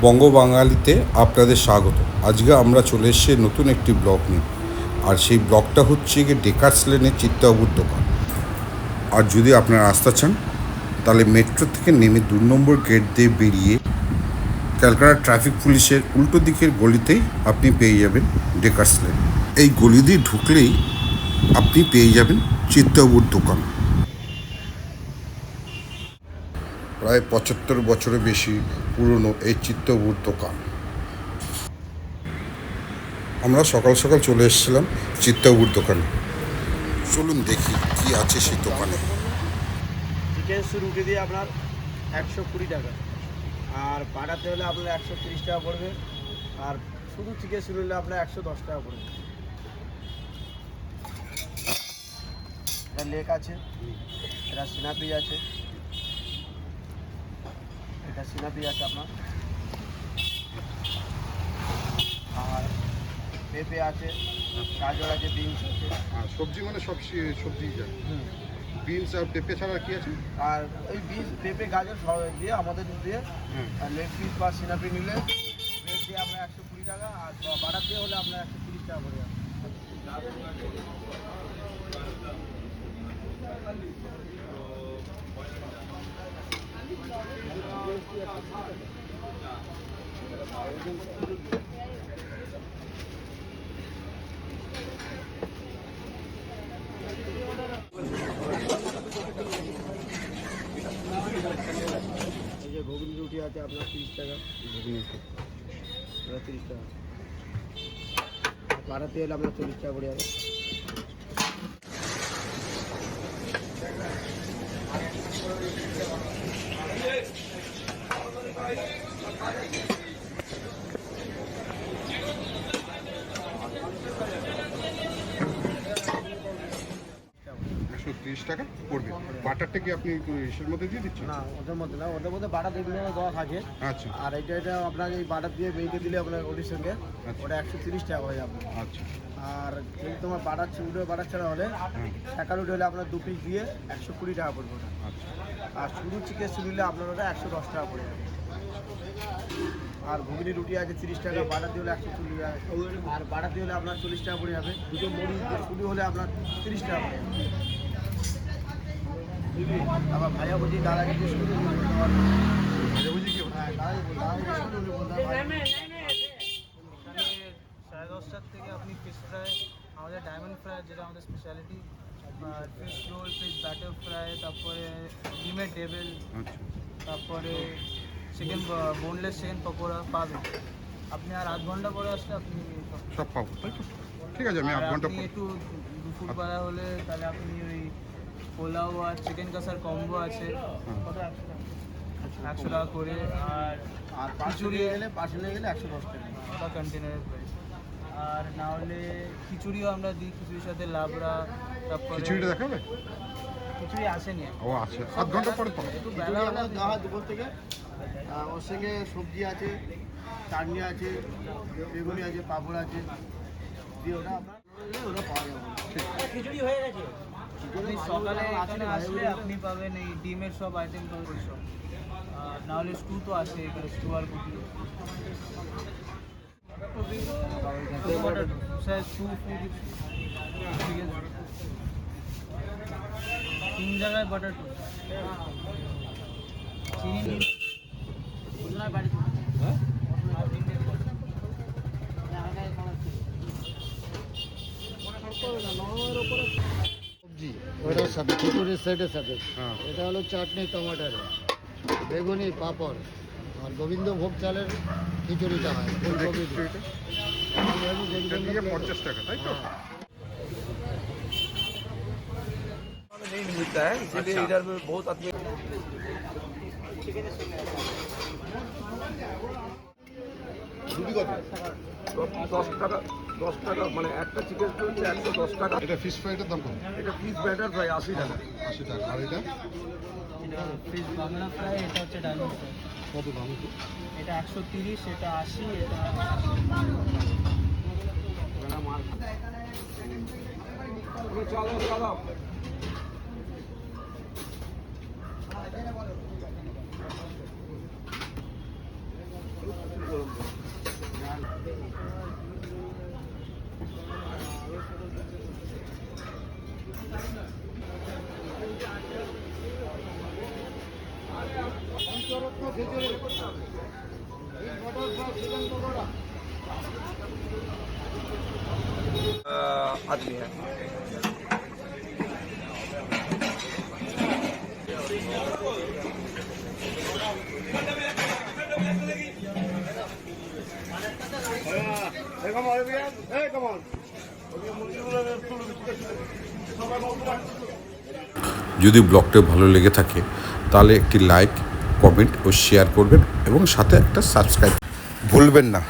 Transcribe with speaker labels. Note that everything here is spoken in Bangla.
Speaker 1: বঙ্গ বাঙালিতে আপনাদের স্বাগত। আজকে আমরা চলে এসেছি নতুন একটি ব্লগ নিয়ে। আর সেই ব্লগটা হচ্ছে গিয়ে ডেকার্স লেনের চিত্তবাবুর দোকান। আর যদি আপনারা আসতে চান তাহলে মেট্রো থেকে নেমে 2 নম্বর গেট দিয়ে বেরিয়ে ক্যালকাটা ট্রাফিক পুলিশের উল্টো দিকের গলিতেই আপনি পেয়ে যাবেন ডেকার্স লেন। এই গলি দিয়ে ঢুকলেই আপনি পেয়ে যাবেন চিত্তবাবুর দোকান। প্রায় 75 বছরের বেশি পুরনো এই চিত্তবাবুর দোকান। আমরা সকাল সকাল চলে এসেছিলাম চিত্তবাবুর দোকানে। চলুন দেখি কি আছে সেই দোকানে।
Speaker 2: চিকেন রুটি দিয়ে আপনার 120 টাকা, আর বাটাতে হলে আপনার 130 টাকা পড়বে, আর শুধু চিকেন শুরু হলে আপনার 110 টাকা পড়বে। এটা লেক আছে, এটা সিনাপি আছে, এটা সিনাপি আছে আপনার, আর পেঁপে আছে, গাজর আছে, বিনস আছে।
Speaker 1: আর সবজি মানে সব সবজি যায়। বিনস আর পেঁপে ছাড়া কি আছে?
Speaker 2: আর ওই বিনস পেঁপে গাজর সব দিয়ে আমাদের দিয়ে, আর লেগ পিস বা সিনাপি নিলে রেট দিয়ে আপনার 120 টাকা, আর বাটার দিয়ে হলে আপনার 130 টাকা পড়ে যাবে। এই যে ঘুগনি রুটি আছে আপনার 30 টাকা, এটা 30 টাকা, বাটাতে হলে আপনার 40 টাকা পড়ে যাবে।
Speaker 1: টাকা পড়বে। বাটারটা কি আপনি ইসের মধ্যে দিয়ে দিচ্ছেন?
Speaker 2: না, ওদের মধ্যে না, ওদের মধ্যে বাটার দেখলে দেওয়া থাকে।
Speaker 1: আচ্ছা
Speaker 2: আর এটা আপনার এই বাটার দিয়ে বেঁকে দিলে আপনার ওটির সঙ্গে ওটা 130 টাকা হয়ে যাবে।
Speaker 1: আচ্ছা।
Speaker 2: আর যদি তোমার বাটার বাটার ছাড়া হলে একা রুটি হলে আপনার 2 পিস দিয়ে 120 টাকা পড়বে ওটা।
Speaker 1: আচ্ছা।
Speaker 2: আর শুধু চিকেন নিলে আপনার ওটা 110 টাকা পড়ে যাবে। আর ঘুগনি রুটি আছে 30 টাকা, বাটার দিয়ে হলে 140 টাকা, আর বাটার দিয়ে হলে আপনার 40 টাকা পড়ে যাবে। দুটো মুড়ি শুধু হলে আপনার 30 টাকা পড়ে যাবে। আবার ভাজা ভুজি দাদা কিন্তু শুধু ভাজা ভুজি কি? হ্যাঁ,
Speaker 3: এখানে 10:30 থেকে আপনি ফিশ ফ্রাই, আমাদের ডায়মন্ড ফ্রাই যেটা আমাদের speciality, fish role, fish batter fry, তারপরে ডিমের টেবিল, তারপরে চিকেন বোনলেস চিকেন পকোড়া পাবেন আপনি। আর আধ ঘন্টা পরে আসলে আপনি
Speaker 1: সব পাবো, তাই তো? ঠিক আছে, আমি 8 ঘন্টা
Speaker 3: আপনি একটু দুপুরবেলা হলে তাহলে আপনি ওই পোলাও আর চিকেন কষার কম্বো আছে, 100 টাকা করে।
Speaker 2: আর খিচুড়ি গেলে পার্সেলে গেলে 110 টাকা,
Speaker 3: ওটা কন্টেনারের প্রাইস। আর না হলে খিচুড়িও আমরা দিই, খিচুড়ির সাথে লাবড়া, তারপরে
Speaker 1: খিচুড়িটা দেখাবে?
Speaker 3: খিচুড়ি আসেনি
Speaker 1: ও আছে, 8 ঘন্টা পরে পাবো।
Speaker 3: একটু
Speaker 2: খিচুড়ি
Speaker 3: বেলা
Speaker 2: আপনার দেওয়া হয় দুপুর থেকে। ওর সঙ্গে সবজি আছে, চাটনি আছে, বেগুনি আছে, পাঁপড় আছে, দিয়ে ওটা আপনার ওটা পাওয়া যাবে।
Speaker 3: খিচুড়ি হয়ে গেছে। আপনি সকালে এখানে আসলে আপনি পাবেন এই ডিমের সব আইটেম পাবেন সব। আর না হলে স্টু তো আছে এখানে, স্টু আর কুটি স্যার, স্টু ফুড ঠিক আছে। 3 জায়গায় বাটার টোস্ট, চিনি দিন বাড়ি
Speaker 4: সবজি ওটার সাথে খিচুড়ির সেটের সাথে, এটা হলো চাটনি টমেটোর, বেগুনি, পাঁপড়, আর গোবিন্দভোগ চালের খিচুড়িটা হয় ফুলকপি দিয়ে।
Speaker 1: 50 টাকা, তাই তো?
Speaker 2: नहीं मिलता है, इसीलिए इधर में बहुत आदमी।
Speaker 1: রুটি কত?
Speaker 2: 10 টাকা মানে একটা চিকেন চলছে 110 টাকা।
Speaker 1: এটা ফিশ ফ্রাইটার দাম কত?
Speaker 2: এটা পিস ব্যাটার প্রায় 80 টাকা।
Speaker 1: 80 টাকা। আর এটা
Speaker 3: ফিশ বাংলা ফ্রাই, এটা হচ্ছে ডায়মন্ড ফ্রাই,
Speaker 1: কত দাম?
Speaker 3: এটা 130, এটা 80, এটা
Speaker 2: চলো
Speaker 4: পঞ্চরত্ন খিচুড়ি মটর ফ্রাই চিকেন পকোড়া
Speaker 2: आदमी है
Speaker 1: যদি ব্লগটা ভালো লেগে থাকে তাহলে একটি লাইক, কমেন্ট ও শেয়ার করবেন এবং সাথে একটা সাবস্ক্রাইব ভুলবেন না।